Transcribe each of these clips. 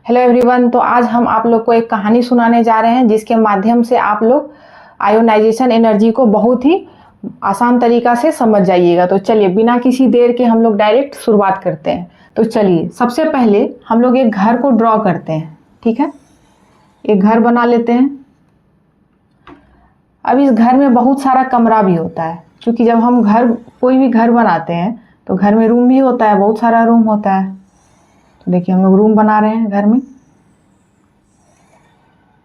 Hello everyone. तो आज हम आप लोग को एक कहानी सुनाने जा रहे हैं जिसके माध्यम से आप लोग आयोनाइजेशन एनर्जी को बहुत ही आसान तरीका से समझ जाइएगा। तो चलिए बिना किसी देर के हम लोग डायरेक्ट शुरुआत करते हैं। तो चलिए सबसे पहले हम लोग एक घर को ड्रॉ करते हैं। ठीक है, एक घर बना लेते हैं। अब इस घर में बहुत सारा कमरा भी होता है, क्योंकि जब हम कोई भी घर बनाते हैं तो घर में रूम भी होता है, बहुत सारा रूम होता है। तो देखिए हम लोग रूम बना रहे हैं घर में।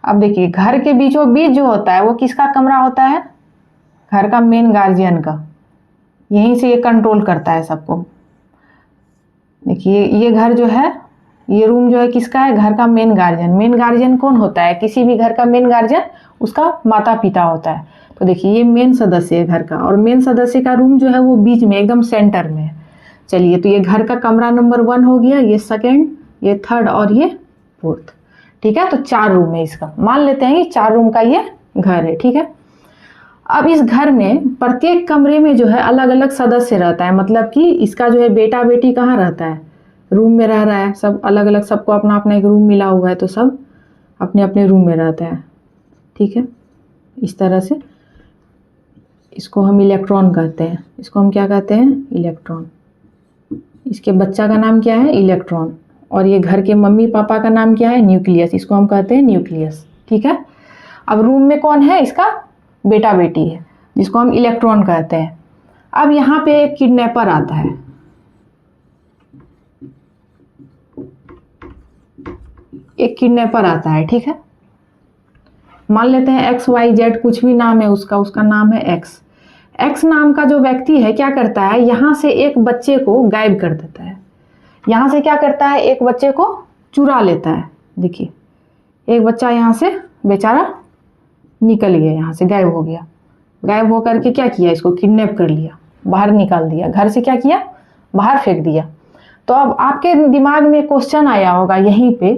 अब देखिए घर के बीचों बीच जो होता है वो किसका कमरा होता है? घर का मेन गार्जियन का। यहीं से ये कंट्रोल करता है सबको। देखिए ये घर जो है, ये रूम जो है किसका है? घर का मेन गार्जियन। मेन गार्जियन कौन होता है? किसी भी घर का मेन गार्जियन उसका माता पिता होता है। तो देखिए ये मेन सदस्य है घर का, और मेन सदस्य का रूम जो है वो बीच में एकदम सेंटर में है। चलिए तो ये घर का कमरा नंबर 1 हो गया, ये सेकंड, ये थर्ड और ये फोर्थ। ठीक है, तो 4 रूम है इसका। मान लेते हैं कि 4 रूम का ये घर है। ठीक है, अब इस घर में प्रत्येक कमरे में जो है अलग अलग सदस्य रहता है। मतलब कि इसका जो है बेटा बेटी कहाँ रहता है? रूम में रह रहा है। सब अलग अलग, सबको अपना अपना एक रूम मिला हुआ है, तो सब अपने अपने रूम में रहते हैं। ठीक है, इस तरह से इसको हम इलेक्ट्रॉन कहते हैं। इसको हम क्या कहते हैं? इलेक्ट्रॉन। इसके बच्चा का नाम क्या है? इलेक्ट्रॉन। और ये घर के मम्मी पापा का नाम क्या है? न्यूक्लियस। इसको हम कहते हैं न्यूक्लियस। ठीक है, अब रूम में कौन है? इसका बेटा बेटी है, जिसको हम इलेक्ट्रॉन कहते हैं। अब यहाँ पे एक किडनैपर आता है। एक किडनैपर आता है। ठीक है, मान लेते हैं XYZ, कुछ भी नाम है उसका नाम है X। X नाम का जो व्यक्ति है क्या करता है? यहाँ से एक बच्चे को गायब कर देता है। यहाँ से क्या करता है? एक बच्चे को चुरा लेता है। देखिए एक बच्चा यहाँ से बेचारा निकल गया, यहाँ से गायब हो गया। गायब होकर के क्या किया? इसको किडनैप कर लिया, बाहर निकाल दिया। घर से क्या किया? बाहर फेंक दिया। तो अब आपके दिमाग में क्वेश्चन आया होगा यहीं पे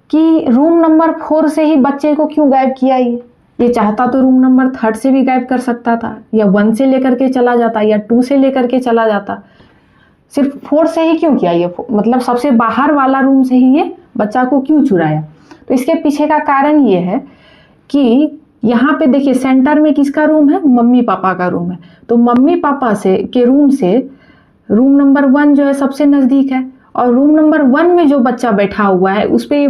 कि रूम नंबर 4 से ही बच्चे को क्यों गायब किया? ये चाहता तो रूम नंबर 3 से भी गायब कर सकता था, या 1 से लेकर के चला जाता, या 2 से लेकर के चला जाता। सिर्फ 4 से ही क्यों किया? ये मतलब सबसे बाहर वाला रूम से ही ये बच्चा को क्यों चुराया? तो इसके पीछे का कारण ये है कि यहाँ पे देखिए सेंटर में किसका रूम है? मम्मी पापा का रूम है। तो मम्मी पापा के रूम से रूम नंबर 1 जो है सबसे नज़दीक है, और रूम नंबर 1 में जो बच्चा बैठा हुआ है उस पर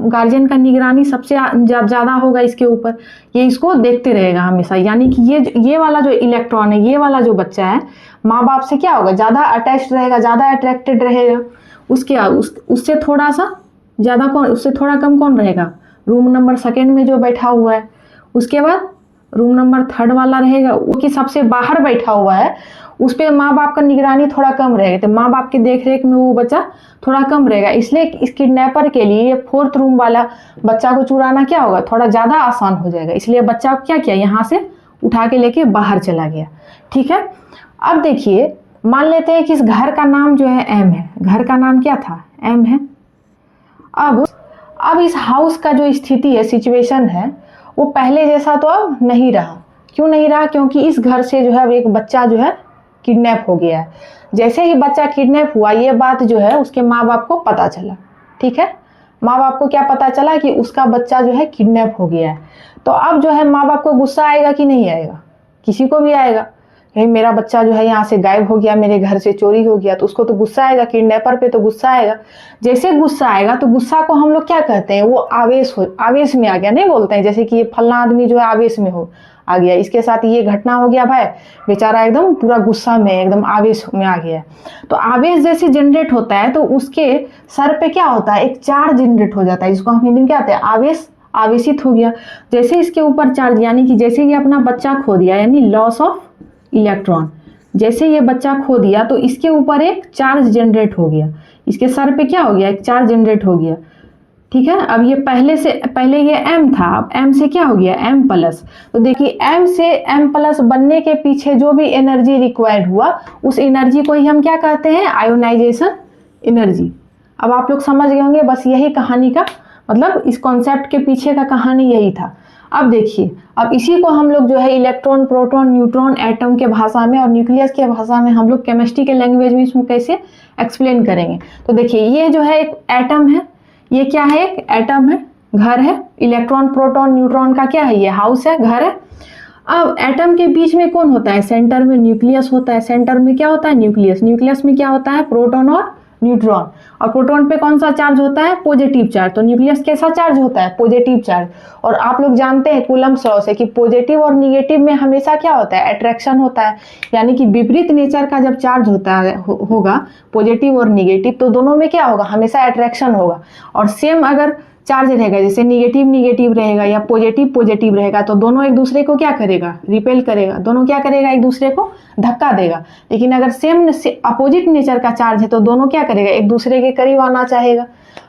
गार्जियन का निगरानी सबसे ज़्यादा होगा इसके ऊपर। ये इसको देखते रहेगा हमेशा। यानी कि ये वाला जो इलेक्ट्रॉन है, ये वाला जो बच्चा है, माँ बाप से क्या होगा? ज़्यादा अटैच रहेगा, ज़्यादा अट्रैक्टेड रहेगा। उससे थोड़ा सा ज़्यादा कौन, उससे थोड़ा कम कौन रहेगा? रूम नंबर 2 में जो बैठा हुआ है। उसके बाद रूम नंबर 3 वाला रहेगा, वो कि सबसे बाहर बैठा हुआ है, उस पर माँ बाप का निगरानी थोड़ा कम रहेगा। तो माँ बाप की देख रेख में वो बच्चा थोड़ा कम रहेगा। इसलिए इस किडनैपर के लिए ये 4th रूम वाला बच्चा को चुराना क्या होगा? थोड़ा ज़्यादा आसान हो जाएगा। इसलिए बच्चा को क्या किया? यहाँ से उठा के लेके बाहर चला गया। ठीक है, अब देखिए मान लेते हैं कि इस घर का नाम जो है M है। घर का नाम क्या था? M है। अब इस हाउस का जो स्थिति है, सिचुएशन है, वो पहले जैसा तो अब नहीं रहा। क्यों नहीं रहा? क्योंकि इस घर से जो है अब एक बच्चा जो है किडनैप हो गया है। जैसे ही बच्चा किडनैप हुआ, ये बात जो है उसके माँ बाप को पता चला। ठीक है, माँ बाप को क्या पता चला? कि उसका बच्चा जो है किडनैप हो गया है। तो अब जो है माँ बाप को गुस्सा आएगा कि नहीं आएगा? किसी को भी आएगा। कहीं मेरा बच्चा जो है यहाँ से गायब हो गया, मेरे घर से चोरी हो गया, तो उसको तो गुस्सा आएगा। किडनैपर पे तो गुस्सा आएगा। जैसे गुस्सा आएगा तो गुस्सा को हम लोग क्या कहते हैं? वो आवेश में आ गया, नहीं बोलते हैं जैसे कि ये फलना आदमी जो है आवेश में आ गया, इसके साथ ये घटना हो गया, भाई बेचारा एकदम पूरा गुस्सा में, एकदम आवेश में आ गया। तो आवेश जैसे जनरेट होता है तो उसके सर पे क्या होता है? एक चार्ज जनरेट हो जाता है, जिसको हम हिंदी में क्या कहते हैं? आवेशित हो गया। जैसे इसके ऊपर चार्ज, यानी कि जैसे ये अपना बच्चा खो दिया, यानी लॉस ऑफ इलेक्ट्रॉन। जैसे ये बच्चा खो दिया तो इसके ऊपर एक चार्ज जनरेट हो गया। इसके सर पे क्या हो गया? एक चार्ज जनरेट हो गया। ठीक है, अब ये पहले ये M था, अब M से क्या हो गया? M+। तो देखिए M से M+ बनने के पीछे जो भी एनर्जी रिक्वायर्ड हुआ, उस एनर्जी को ही हम क्या कहते हैं? Ionisation energy. अब आप लोग समझ गए होंगे। बस यही कहानी का मतलब, इस कॉन्सेप्ट के पीछे का कहानी यही था। अब देखिए, अब इसी को हम लोग जो है इलेक्ट्रॉन, प्रोटॉन, न्यूट्रॉन, एटम के भाषा में और न्यूक्लियस के भाषा में हम लोग केमिस्ट्री के लैंग्वेज में इसमें कैसे एक्सप्लेन करेंगे। तो देखिए ये जो है एक एटम है, ये क्या है, एक एटम है, घर है, इलेक्ट्रॉन प्रोटॉन न्यूट्रॉन का क्या है, ये हाउस है, घर है। अब एटम के बीच में कौन होता है, सेंटर में न्यूक्लियस होता है। सेंटर में क्या होता है, न्यूक्लियस। न्यूक्लियस में क्या होता है, प्रोटॉन और न्यूट्रॉन। और प्रोटॉन पे कौन सा चार्ज होता है, पॉजिटिव चार्ज। तो न्यूक्लियस कैसा चार्ज होता है, पॉजिटिव चार्ज। और आप लोग जानते हैं कूलम्ब्स लॉ से कि पॉजिटिव और निगेटिव में हमेशा क्या होता है, अट्रैक्शन होता है। यानी कि विपरीत नेचर का जब चार्ज होता है होगा पॉजिटिव और निगेटिव, तो दोनों में क्या होगा, हमेशा अट्रैक्शन होगा। और सेम अगर चार्ज रहेगा, जैसे निगेटिव निगेटिव रहेगा या पॉजिटिव पॉजिटिव रहेगा, तो दोनों एक दूसरे को क्या करेगा, रिपेल करेगा। दोनों क्या करेगा, एक दूसरे को धक्का देगा। लेकिन अगर सेम अपोजिट नेचर का चार्ज है तो दोनों क्या करेगा, एक दूसरे के करीब आना चाहेगा।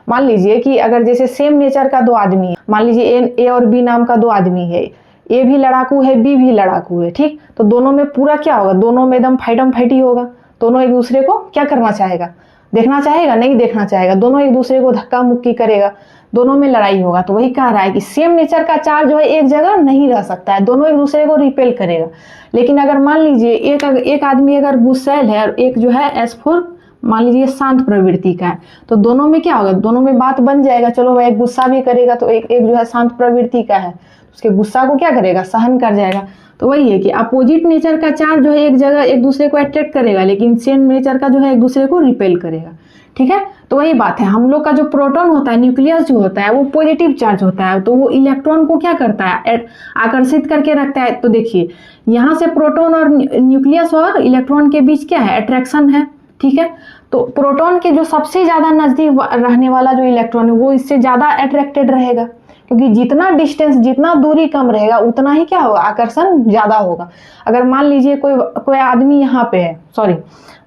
मान लीजिए कि अगर जैसे सेम नेचर का दो आदमी है, मान लीजिए ए और बी नाम का दो आदमी है, ए भी लड़ाकू है, बी भी लड़ाकू है, ठीक। तो दोनों में पूरा क्या होगा, दोनों में एकदम फाइटम फाइटी होगा। दोनों एक दूसरे को क्या करना चाहेगा, देखना चाहेगा, नहीं देखना चाहेगा। दोनों एक दूसरे को धक्का मुक्की करेगा, दोनों में लड़ाई होगा। तो वही कह रहा है कि सेम नेचर का चार्ज जो है एक जगह नहीं रह सकता है, दोनों एक दूसरे को रिपेल करेगा। लेकिन अगर मान लीजिए एक आदमी अगर गुस्सैल है और एक जो है S4 मान लीजिए शांत प्रवृत्ति का है, तो दोनों में क्या होगा, दोनों में बात बन जाएगा। चलो वह एक गुस्सा भी करेगा, तो एक जो है शांत प्रवृत्ति का है, उसके गुस्सा को क्या करेगा, सहन कर जाएगा। तो वही है कि अपोजिट नेचर का चार्ज जो है एक जगह एक दूसरे को अट्रैक्ट करेगा, लेकिन सेम नेचर का जो है एक दूसरे को रिपेल करेगा, ठीक है। तो वही बात है, हम लोग का जो प्रोटॉन होता है, न्यूक्लियस जो होता है, वो पॉजिटिव चार्ज होता है, तो वो इलेक्ट्रॉन को क्या करता है, आकर्षित करके रखता है। तो देखिए यहाँ से प्रोटॉन और न्यूक्लियस और इलेक्ट्रॉन के बीच क्या है, अट्रैक्शन है, ठीक है। तो प्रोटॉन के जो सबसे ज्यादा नजदीक रहने वाला जो इलेक्ट्रॉन है वो इससे ज्यादा अट्रैक्टेड रहेगा, क्योंकि जितना डिस्टेंस, जितना दूरी कम रहेगा उतना ही क्या होगा, आकर्षण ज्यादा होगा। अगर मान लीजिए कोई आदमी यहाँ पे है, सॉरी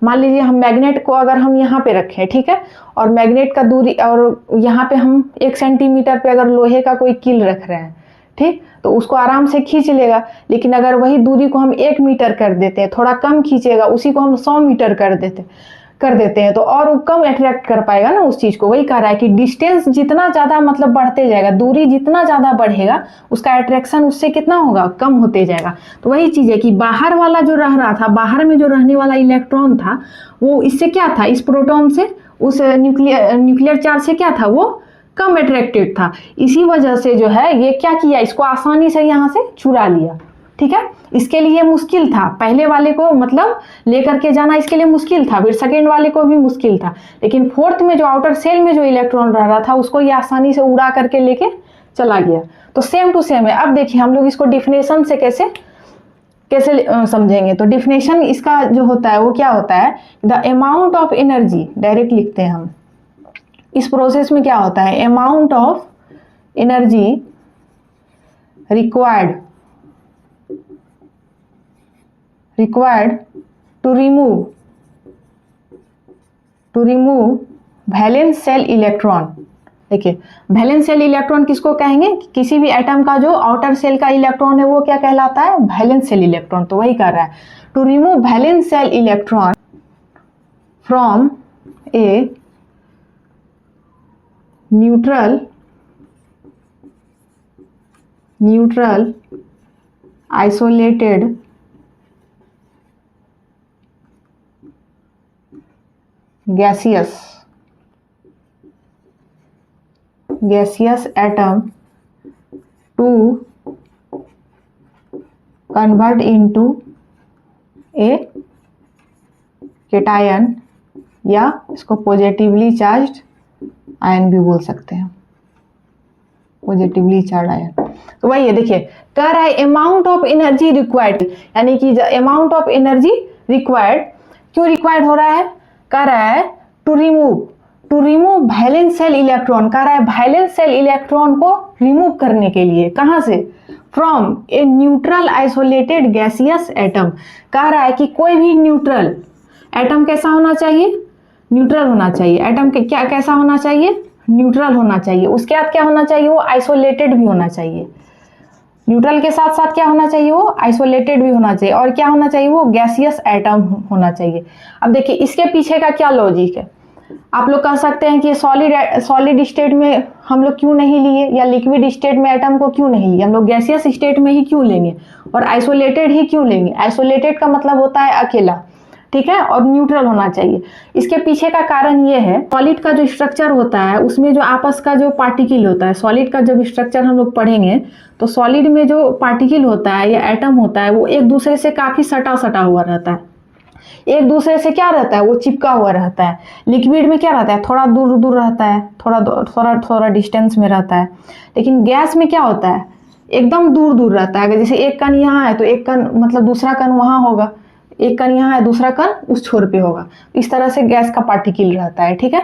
मान लीजिए हम मैग्नेट को अगर हम यहाँ पे रखें, ठीक है, और मैग्नेट का दूरी, और यहाँ पे हम 1 सेंटीमीटर पे अगर लोहे का कोई कील रख रहे हैं, ठीक, तो उसको आराम से खींच लेगा। लेकिन अगर वही दूरी को हम 1 मीटर कर देते हैं, थोड़ा कम खींचेगा, उसी को हम 100 मीटर कर देते हैं, तो और वो कम अट्रैक्ट कर पाएगा ना उस चीज को। वही कह रहा है कि डिस्टेंस जितना ज्यादा मतलब बढ़ते जाएगा, दूरी जितना ज्यादा बढ़ेगा, उसका अट्रैक्शन उससे कितना होगा, कम होते जाएगा। तो वही चीज है कि बाहर वाला जो रह रहा था, बाहर में जो रहने वाला इलेक्ट्रॉन था, वो इससे क्या था, इस प्रोटॉन से, उस न्यूक्लियर चार्ज से क्या था, वो कम अट्रैक्टेड था। इसी वजह से जो है ये क्या किया, इसको आसानी से यहाँ से चुरा लिया, ठीक है। इसके लिए मुश्किल था, पहले वाले को मतलब लेकर के जाना इसके लिए मुश्किल था, फिर सेकेंड वाले को भी मुश्किल था, लेकिन फोर्थ में जो आउटर सेल में जो इलेक्ट्रॉन रह रहा था उसको ये आसानी से उड़ा करके लेके चला गया। तो सेम टू सेम है। अब देखिए हम लोग इसको डिफिनेशन से कैसे समझेंगे। तो डिफिनेशन इसका जो होता है वो क्या होता है, the amount of energy, direct लिखते हैं हम। इस प्रोसेस में क्या होता है, amount of energy required to remove valence shell electron. देखिए वैलेंस सेल इलेक्ट्रॉन किसको कहेंगे, किसी भी एटम का जो आउटर सेल का इलेक्ट्रॉन है वो क्या कहलाता है, वैलेंस सेल इलेक्ट्रॉन। तो वही कर रहा है, to remove valence shell electron from a neutral isolated gaseous atom to convert into a cation, या इसको पॉजिटिवली चार्ज्ड आयन भी बोल सकते हैं, पॉजिटिवली चार्ज आयन। तो वही है, देखिए कह रहा है अमाउंट ऑफ एनर्जी रिक्वायर्ड, यानी कि अमाउंट ऑफ एनर्जी रिक्वायर्ड, क्यों रिक्वायर्ड हो रहा है, कह रहा है to remove valence shell electron. कह रहा है वैलेंस सेल इलेक्ट्रॉन को रिमूव करने के लिए, कहां से, from a neutral isolated gaseous atom. कह रहा है कि कोई भी न्यूट्रल एटम कैसा होना चाहिए, न्यूट्रल होना चाहिए। एटम के क्या कैसा होना चाहिए, न्यूट्रल होना चाहिए। उसके बाद क्या होना चाहिए, वो आइसोलेटेड भी होना चाहिए। न्यूट्रल के साथ साथ क्या होना चाहिए, वो आइसोलेटेड भी होना चाहिए। और क्या होना चाहिए, वो गैसियस एटम होना चाहिए। अब देखिए इसके पीछे का क्या लॉजिक है। आप लोग कह सकते हैं कि सॉलिड स्टेट में हम लोग क्यों नहीं लिए, या लिक्विड स्टेट में एटम को क्यों नहीं लिए, हम लोग गैसियस स्टेट में ही क्यों लेंगे, और आइसोलेटेड ही क्यों लेंगे। आइसोलेटेड का मतलब होता है अकेला, ठीक है, और न्यूट्रल होना चाहिए। इसके पीछे का कारण ये है, सॉलिड का जो स्ट्रक्चर होता है उसमें जो आपस का जो पार्टिकल होता है, सॉलिड का जब स्ट्रक्चर हम लोग पढ़ेंगे तो सॉलिड में जो पार्टिकल होता है या एटम होता है वो एक दूसरे से काफी सटा सटा हुआ रहता है, एक दूसरे से क्या रहता है, वो चिपका हुआ रहता है। लिक्विड में क्या रहता है, थोड़ा दूर दूर रहता है, थोड़ा डिस्टेंस में रहता है। लेकिन गैस में क्या होता है, एकदम दूर दूर रहता है। अगर जैसे एक कण यहाँ है तो एक कण मतलब दूसरा कण वहाँ होगा, एक कण यहाँ है दूसरा कण उस छोर पे होगा। इस तरह से गैस का पार्टिकल रहता है, ठीक है।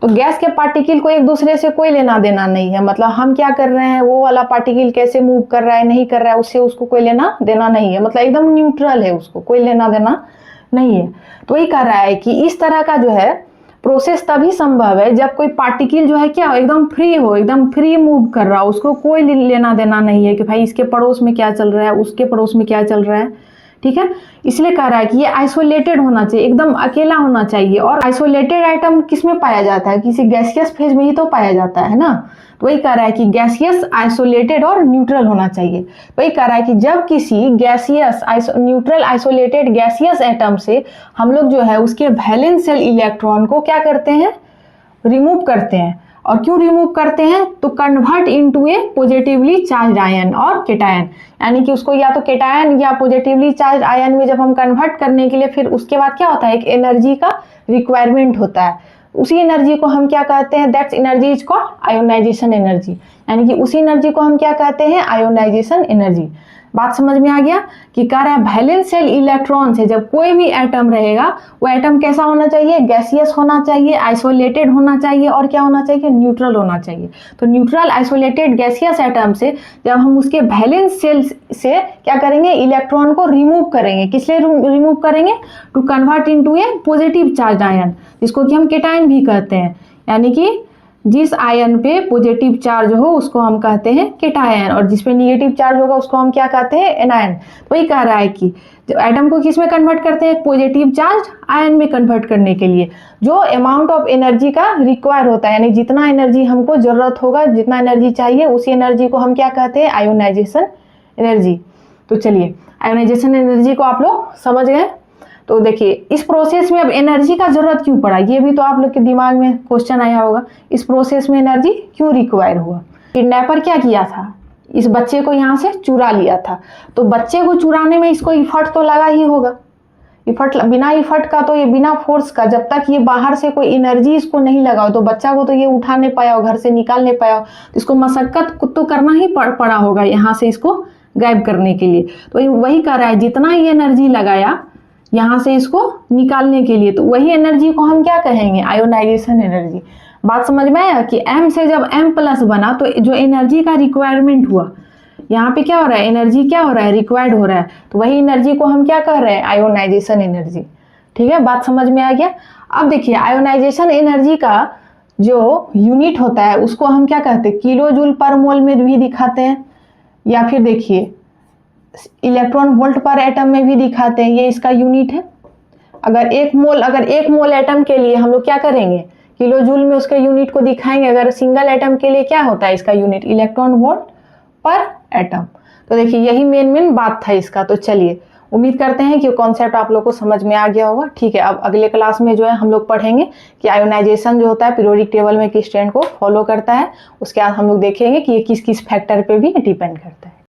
तो गैस के पार्टिकल को एक दूसरे से कोई लेना देना नहीं है, मतलब हम क्या कर रहे हैं, वो वाला पार्टिकल कैसे मूव कर रहा है नहीं कर रहा है, उससे उसको कोई लेना देना नहीं है, मतलब एकदम न्यूट्रल है, उसको कोई लेना देना नहीं है। तो वही कह रहा है कि इस तरह का जो है प्रोसेस तभी संभव है जब कोई पार्टिकल जो है क्या एकदम फ्री हो, एकदम फ्री मूव कर रहा हो, उसको कोई लेना देना नहीं है कि भाई इसके पड़ोस में क्या चल रहा है, उसके पड़ोस में क्या चल रहा है, ठीक है। इसलिए कह रहा है कि ये आइसोलेटेड होना चाहिए, एकदम अकेला होना चाहिए। और आइसोलेटेड आइटम किस में पाया जाता है, किसी गैसियस फेज में ही तो पाया जाता है ना। तो वही कह रहा है कि गैसियस, आइसोलेटेड और न्यूट्रल होना चाहिए। वही कह रहा है कि जब किसी gaseous neutral isolated gaseous atom से हम लोग जो है उसके वैलेंस शेल इलेक्ट्रॉन को क्या करते हैं, रिमूव करते हैं। और क्यों रिमूव करते हैं, तो कन्वर्ट इनटू ए पॉजिटिवली चार्ज आयन और केटायन, यानी कि उसको या तो केटायन या पॉजिटिवली चार्ज आयन में जब हम कन्वर्ट करने के लिए, फिर उसके बाद क्या होता है, एक एनर्जी का रिक्वायरमेंट होता है। उसी एनर्जी को हम क्या कहते हैं, that's energy is called ionisation energy, यानी कि उसी एनर्जी को हम क्या कहते हैं, आयोनाइजेशन एनर्जी। बात समझ में आ गया कि कह रहा है वैलेंस शेल इलेक्ट्रॉन से जब कोई भी एटम रहेगा वो एटम कैसा होना चाहिए, गैसियस होना चाहिए, आइसोलेटेड होना चाहिए और क्या होना चाहिए, न्यूट्रल होना चाहिए। तो न्यूट्रल आइसोलेटेड गैसियस एटम से जब हम उसके वैलेंस शेल से क्या करेंगे, इलेक्ट्रॉन को रिमूव करेंगे। किस लिए रिमूव करेंगे, to convert into a positive charge ion, जिसको कि हम केटायन भी कहते हैं, यानी कि जिस आयन पे पॉजिटिव चार्ज हो उसको हम कहते हैं केटायन और जिस पे निगेटिव चार्ज होगा उसको हम क्या कहते हैं, एनायन। वही कह रहा है कि जब एटम को किस में कन्वर्ट करते हैं, पॉजिटिव चार्ज आयन में कन्वर्ट करने के लिए जो अमाउंट ऑफ एनर्जी का रिक्वायर होता है, यानी जितना एनर्जी हमको जरूरत होगा, जितना एनर्जी चाहिए, उसी एनर्जी को हम क्या कहते हैं, आयोनाइजेशन एनर्जी। तो चलिए आयोनाइजेशन एनर्जी को आप लोग समझ गए। तो देखिए इस प्रोसेस में अब एनर्जी का जरूरत क्यों पड़ा, ये भी तो आप लोग के दिमाग में क्वेश्चन आया होगा। इस प्रोसेस में एनर्जी क्यों रिक्वायर हुआ, किडनैपर क्या किया था, इस बच्चे को यहाँ से चुरा लिया था। तो बच्चे को चुराने में इसको इफर्ट तो लगा ही होगा, बिना इफर्ट का तो ये, बिना फोर्स का, जब तक ये बाहर से कोई एनर्जी इसको नहीं लगाओ तो बच्चा को तो ये उठा नहीं पाया हो, घर से निकाल नहीं पाया हो, तो इसको मशक्कत तो करना ही पड़ा होगा यहाँ से इसको गायब करने के लिए। तो वही कह रहा है जितना ये एनर्जी लगाया यहाँ से इसको निकालने के लिए, तो वही एनर्जी को हम क्या कहेंगे, आयोनाइजेशन एनर्जी। बात समझ में आया कि M से जब M प्लस बना तो जो एनर्जी का रिक्वायरमेंट हुआ, यहाँ पे क्या हो रहा है, एनर्जी क्या हो रहा है, रिक्वायर्ड हो रहा है, तो वही एनर्जी को हम क्या कह रहे हैं, आयोनाइजेशन एनर्जी। ठीक है, बात समझ में आ गया। अब देखिए आयोनाइजेशन एनर्जी का जो यूनिट होता है उसको हम क्या कहते हैं, किलो जूल पर मोल में भी दिखाते हैं, या फिर देखिए इलेक्ट्रॉन वोल्ट पर एटम में भी दिखाते हैं, ये इसका यूनिट है। अगर एक मोल एटम के लिए हम लोग क्या करेंगे, किलो जूल में उसके यूनिट को दिखाएंगे। अगर सिंगल एटम के लिए क्या होता है इसका यूनिट, इलेक्ट्रॉन वोल्ट पर एटम। तो देखिए यही मेन बात था इसका। तो चलिए उम्मीद करते हैं कि कॉन्सेप्ट आप लोग को समझ में आ गया होगा। ठीक है, अब अगले क्लास में जो है हम लोग पढ़ेंगे कि आयोनाइजेशन जो होता है पीरियोडिक टेबल में किस ट्रेंड को फॉलो करता है। उसके बाद हम लोग देखेंगे कि ये किस किस फैक्टर पे भी डिपेंड करता है।